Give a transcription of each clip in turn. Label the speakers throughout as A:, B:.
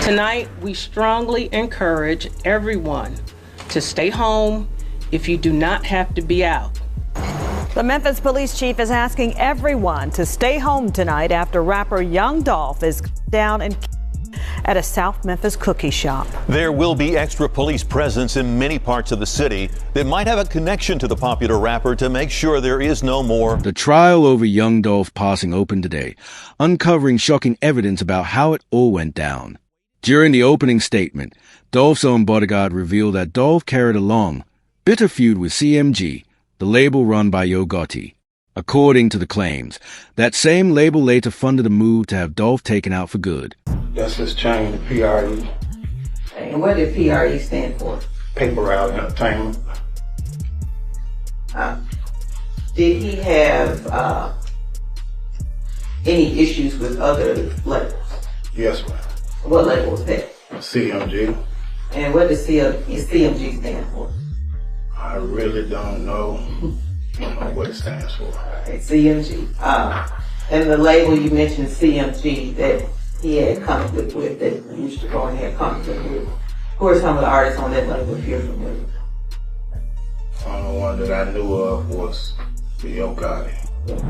A: Tonight, we strongly encourage everyone to stay home if you do not have to be out.
B: The Memphis police chief is asking everyone to stay home tonight after rapper Young Dolph is down at a South Memphis cookie shop.
C: There will be extra police presence in many parts of the city that might have a connection to the popular rapper to make sure there is no more.
D: The trial over Young Dolph passing opened today, uncovering shocking evidence about how it all went down. During the opening statement, Dolph's own bodyguard revealed that Dolph carried a long, bitter feud with CMG, the label run by Yo Gotti. According to the claims, that same label later funded a move to have Dolph taken out for good.
E: That's his chain, the PRE.
F: And what did PRE stand for?
E: Paper Route Entertainment.
F: Did he have any issues with other labels?
E: Yes, ma'am.
F: What label was that?
E: CMG.
F: And what does CMG stand for?
E: I really don't know what it stands for.
F: Okay, CMG. And the label you mentioned, CMG, that he had conflict with, that Mr. Gordon had conflict with. Who are some of the artists on that label if you're familiar?
E: The only one that I knew of was Yo Gotti.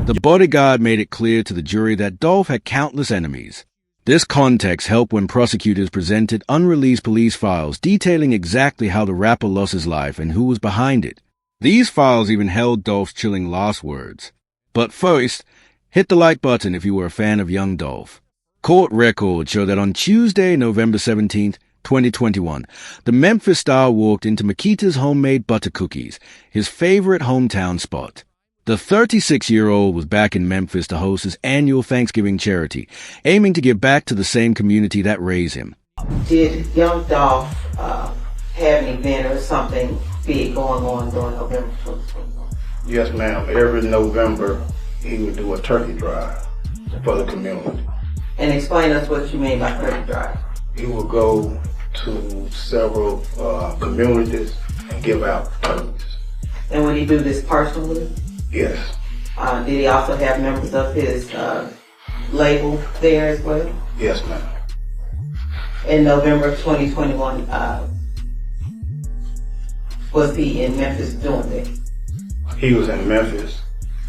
D: The bodyguard made it clear to the jury that Dolph had countless enemies. This context helped when prosecutors presented unreleased police files detailing exactly how the rapper lost his life and who was behind it. These files even held Dolph's chilling last words. But first, hit the like button if you were a fan of Young Dolph. Court records show that on Tuesday, November 17th, 2021, the Memphis star walked into Makita's homemade butter cookies, his favorite hometown spot. The 36-year-old was back in Memphis to host his annual Thanksgiving charity, aiming to give back to the same community that raised him.
F: Did Young Dolph have an event or something big going on during November 2021?
E: Yes, ma'am. Every November, he would do a turkey drive for the community.
F: And explain to us what you mean by turkey drive.
E: He would go to several communities and give out turkeys.
F: And would he do this personally?
E: Yes.
F: Did he also have members of his label there as well?
E: Yes, ma'am.
F: In November of 2021, was he in Memphis doing that?
E: He was in Memphis,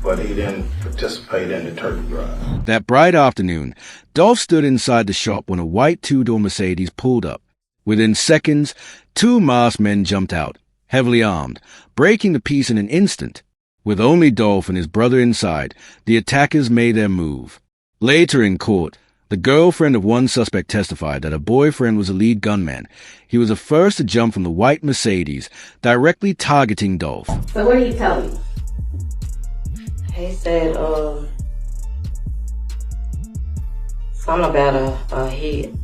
E: but he didn't participate in the turkey drive.
D: That bright afternoon, Dolph stood inside the shop when a white two-door Mercedes pulled up. Within seconds, two masked men jumped out, heavily armed, breaking the peace in an instant. With only Dolph and his brother inside, the attackers made their move. Later in court, the girlfriend of one suspect testified that her boyfriend was the lead gunman. He was the first to jump from the white Mercedes, directly targeting Dolph.
G: So what did he tell you?
H: He said, something about a hit.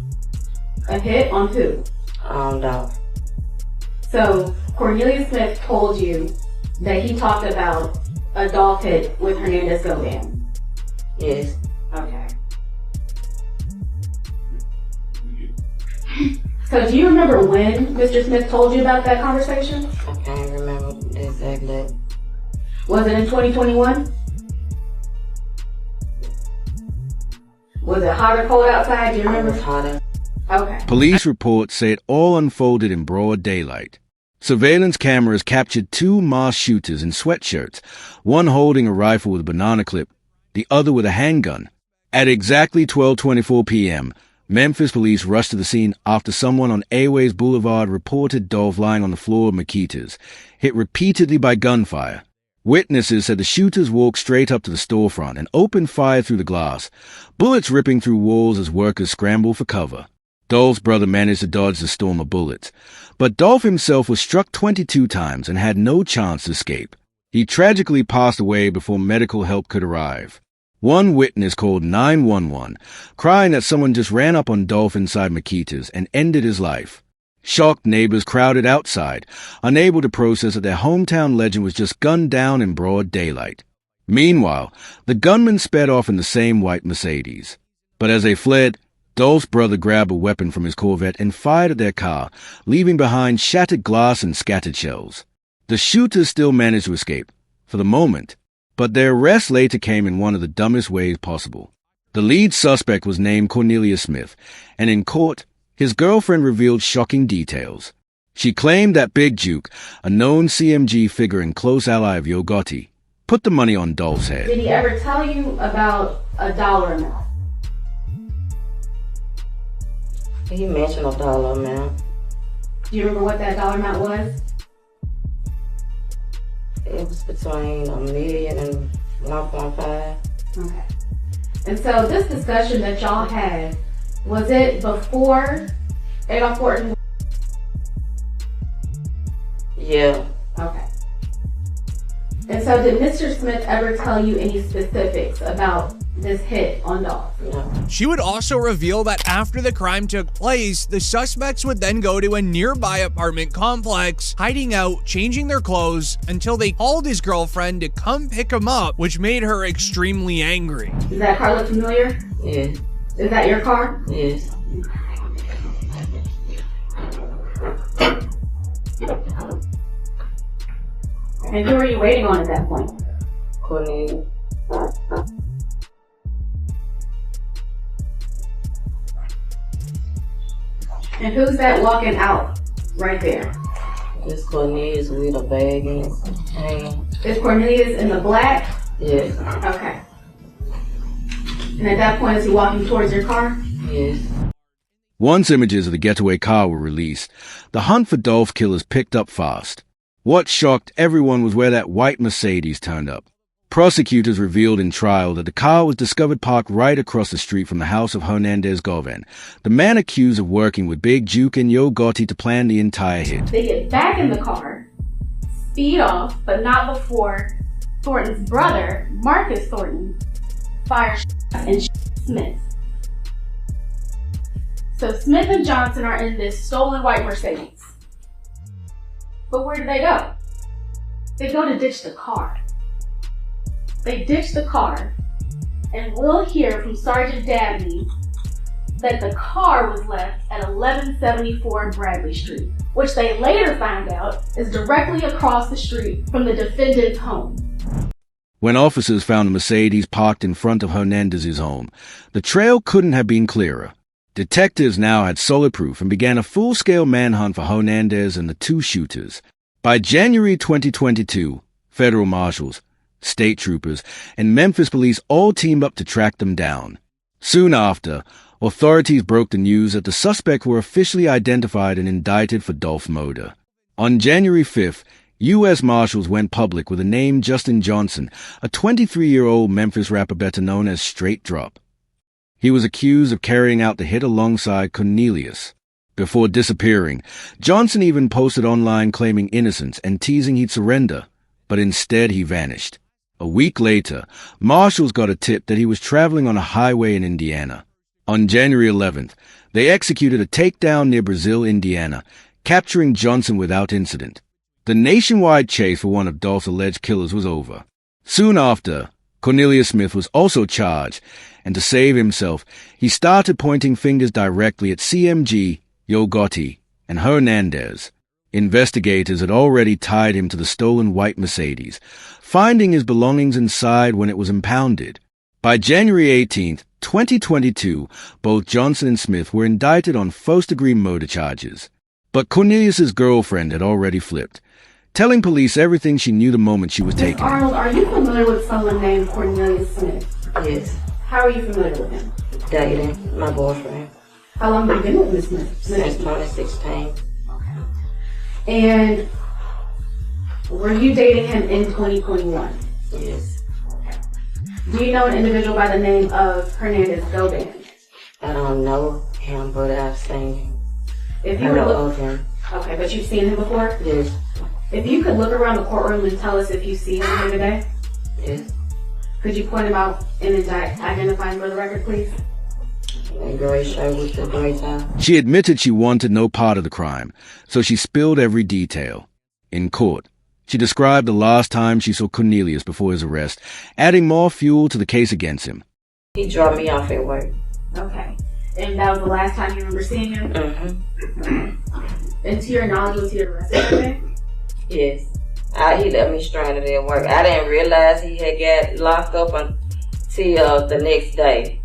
G: A hit on who?
H: Dolph.
G: So Cornelius Smith told you that he talked about a Dolph hit with Hernandez Govan.
H: Yes.
G: Okay. So do you remember when Mr. Smith told you about that conversation?
H: I can't remember exactly.
G: Was it in 2021? Was it hot or cold outside? Do you remember?
H: It was hotter.
G: Okay.
D: Police reports say it all unfolded in broad daylight. Surveillance cameras captured two masked shooters in sweatshirts, one holding a rifle with a banana clip, the other with a handgun. At exactly 12:24 p.m., Memphis police rushed to the scene after someone on Airways Boulevard reported Dolph lying on the floor of Makita's, hit repeatedly by gunfire. Witnesses said the shooters walked straight up to the storefront and opened fire through the glass, bullets ripping through walls as workers scrambled for cover. Dolph's brother managed to dodge the storm of bullets, but Dolph himself was struck 22 times and had no chance to escape. He tragically passed away before medical help could arrive. One witness called 911, crying that someone just ran up on Dolph inside Makita's and ended his life. Shocked neighbors crowded outside, unable to process that their hometown legend was just gunned down in broad daylight. Meanwhile, the gunman sped off in the same white Mercedes. But as they fled, Dolph's brother grabbed a weapon from his Corvette and fired at their car, leaving behind shattered glass and scattered shells. The shooters still managed to escape, for the moment, but their arrest later came in one of the dumbest ways possible. The lead suspect was named Cornelius Smith, and in court, his girlfriend revealed shocking details. She claimed that Big Juke, a known CMG figure and close ally of Young Dolph, put the money on Dolph's head.
G: Did he ever tell you about a dollar amount?
H: He mentioned a dollar amount.
G: Do you remember what that dollar amount was?
H: It was between $1 million and 1.5.
G: Okay. And so this discussion that y'all had, was it before Adolph Horton?
H: Yeah.
G: Okay. And so did Mr. Smith ever tell you any specifics about this hit on Dolph?
H: No.
I: She would also reveal that after the crime took place, the suspects would then go to a nearby apartment complex, hiding out, changing their clothes, until they called his girlfriend to come pick him up, which made her extremely angry.
G: Does that car look familiar?
H: Yes.
G: Is that your car?
H: Yes.
G: And who were you waiting on at that point?
H: Cornelius.
G: And who's that walking out right there?
H: It's Cornelius with a bag in his hand.
G: Is Cornelius in the black?
H: Yes.
G: Okay. And at that point, is he walking towards your car?
H: Yes.
D: Once images of the getaway car were released, the hunt for Dolph killers picked up fast. What shocked everyone was where that white Mercedes turned up. Prosecutors revealed in trial that the car was discovered parked right across the street from the house of Hernandez Govan, the man accused of working with Big Juke and Young Dolph to plan the entire hit.
G: They get back in the car, speed off, but not before Thornton's brother, Marcus Thornton, fires and Smith. So Smith and Johnson are in this stolen white Mercedes. But where do they go? They go to ditch the car. They ditch the car, and we'll hear from Sergeant Dabney that the car was left at 1174 Bradley Street, which they later found out is directly across the street from the defendant's home.
D: When officers found the Mercedes parked in front of Hernandez's home, the trail couldn't have been clearer. Detectives now had solid proof and began a full-scale manhunt for Hernandez and the two shooters. By January 2022, federal marshals, state troopers, and Memphis police all teamed up to track them down. Soon after, authorities broke the news that the suspects were officially identified and indicted for Dolph murder. On January 5th, U.S. Marshals went public with the name Justin Johnson, a 23-year-old Memphis rapper better known as Straight Drop. He was accused of carrying out the hit alongside Cornelius. Before disappearing, Johnson even posted online claiming innocence and teasing he'd surrender, but instead he vanished. A week later, marshals got a tip that he was traveling on a highway in Indiana. On January 11th, they executed a takedown near Brazil, Indiana, capturing Johnson without incident. The nationwide chase for one of Dolph's alleged killers was over. Soon after, Cornelius Smith was also charged, and to save himself, he started pointing fingers directly at CMG, Young Dolph, and Hernandez. Investigators had already tied him to the stolen white Mercedes, finding his belongings inside when it was impounded. By January 18, 2022, both Johnson and Smith were indicted on first-degree murder charges. But Cornelius's girlfriend had already flipped, telling police everything she knew the moment she was taken.
G: Arnold, are you familiar with someone named Cornelius Smith?
H: Yes.
G: How are you familiar with him?
H: Dating my boyfriend.
G: How long have you been with Ms. Smith?
H: Since 2016.
G: And were you dating him in 2021?
H: Yes.
G: Do you know an individual by the name of Hernandez Govan?
H: I don't know him, but I've seen him.
G: If you
H: I
G: were
H: know
G: look,
H: of him.
G: okay, but you've seen him before?
H: Yes.
G: If you could look around the courtroom and tell us if you see him here today,
H: Yes.
G: could you point him out and identify him for the record, please?
H: A gray shirt with the gray tie.
D: She admitted she wanted no part of the crime, so she spilled every detail. In court, she described the last time she saw Cornelius before his arrest, adding more fuel to the case against him.
H: He dropped me off at work.
G: Okay. And that was the last time you remember seeing him?
H: Mm-hmm.
G: And to your knowledge, was he arrested today?
H: Yes. He left me stranded at work. I didn't realize he had got locked up until the next day.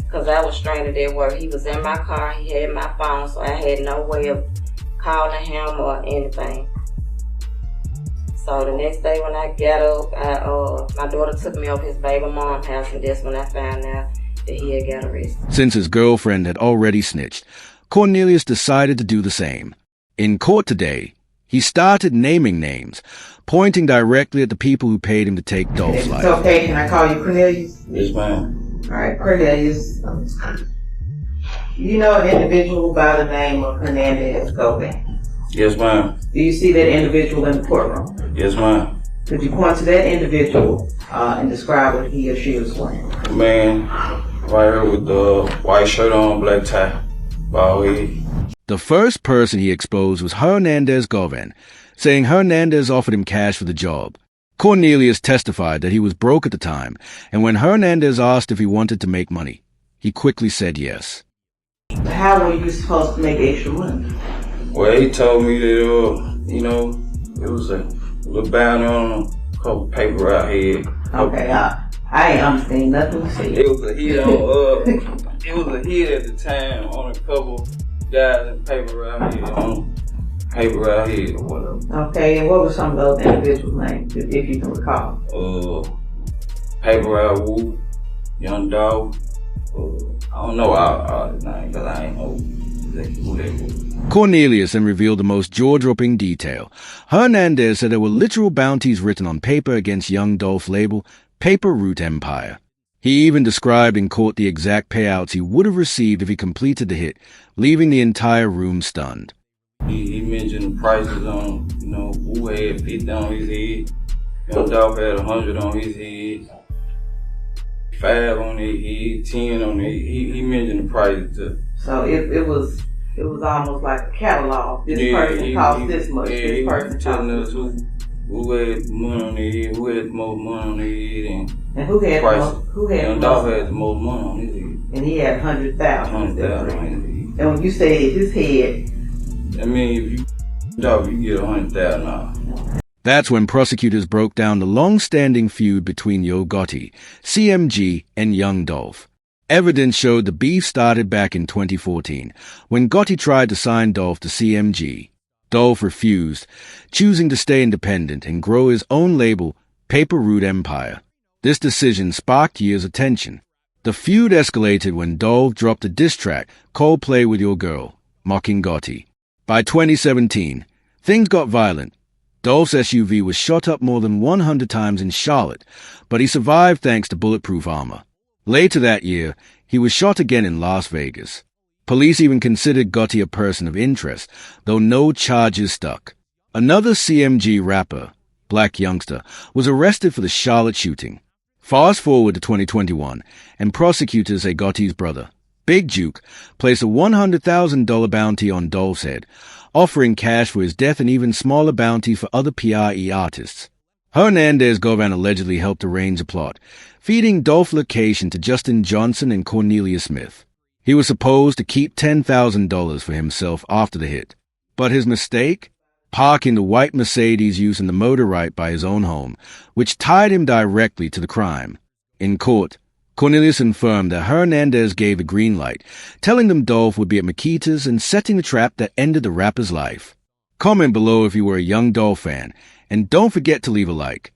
H: because I was stranded at work. He was in my car. He had my phone, so I had no way of calling him or anything. So the next day when I got up, my daughter took me over his baby mom's house, and that's when I found out that he had got arrested.
D: Since his girlfriend had already snitched, Cornelius decided to do the same. In court today, he started naming names, pointing directly at the people who paid him to take Dolph's life.
F: It's okay, can I call you Cornelius?
E: Yes, ma'am.
F: All right, Cornelius. You know an individual by the name of Hernandez Gomez?
E: Yes, ma'am.
F: Do you see that individual in the courtroom?
E: Yes, ma'am.
F: Could you point to that individual and describe what he or she was wearing?
E: Man, right here with the white shirt on, black tie, bald head.
D: The first person he exposed was Hernandez Govan, saying Hernandez offered him cash for the job. Cornelius testified that he was broke at the time, and when Hernandez asked if he wanted to make money, he quickly said yes.
F: How were you supposed to make extra money?
E: Well, he told me that, it was a little bounty on a couple paper out here.
F: Okay, I ain't understand nothing you said.
E: It was a hit on, it was a hit at the time on a couple guys in paper out here, paper out here or whatever.
F: Okay, and what were some of those individuals' names, if you can recall?
E: Paper out Woo, Young Dolph. I don't know all his names, because I ain't know exactly who they were.
D: Cornelius then revealed the most jaw-dropping detail. Hernandez said there were literal bounties written on paper against Young Dolph's label, Paper Route Empire. He even described in court the exact payouts he would have received if he completed the hit, leaving the entire room stunned.
E: He mentioned the prices on, who had 50 on his head. Young Dolph had 100 on his head. 5 on his head, 10 on his head. He mentioned the prices too.
F: So it was almost like a catalog. This person cost this much. This person
E: telling
F: cost
E: us who had money on their head, who had the most money on their head,
F: and who had
E: prices. Young Dolph
F: most?
E: had the most money on his head.
F: And he had 100,000.
E: 100,000 on his head.
F: And when you say his head,
E: I mean, if you Dolph, you get 100,000 off.
D: That's when prosecutors broke down the long-standing feud between Yo Gotti, CMG, and Young Dolph. Evidence showed the beef started back in 2014, when Gotti tried to sign Dolph to CMG. Dolph refused, choosing to stay independent and grow his own label, Paper Route Empire. This decision sparked years of tension. The feud escalated when Dolph dropped a diss track, called Play With Your Girl, mocking Gotti. By 2017, things got violent. Dolph's SUV was shot up more than 100 times in Charlotte, but he survived thanks to bulletproof armor. Later that year, he was shot again in Las Vegas. Police even considered Gotti a person of interest, though no charges stuck. Another CMG rapper, Black Youngster, was arrested for the Charlotte shooting. Fast forward to 2021, and prosecutors say Gotti's brother, Big Juke, placed a $100,000 bounty on Dolph's head, offering cash for his death and even smaller bounties for other PRE artists. Hernandez Govan allegedly helped arrange the plot, feeding Dolph location to Justin Johnson and Cornelius Smith. He was supposed to keep $10,000 for himself after the hit. But his mistake? Parking the white Mercedes used in the motor right by his own home, which tied him directly to the crime. In court, Cornelius affirmed that Hernandez gave a green light, telling them Dolph would be at Makita's and setting the trap that ended the rapper's life. Comment below if you were a Young Dolph fan, and don't forget to leave a like.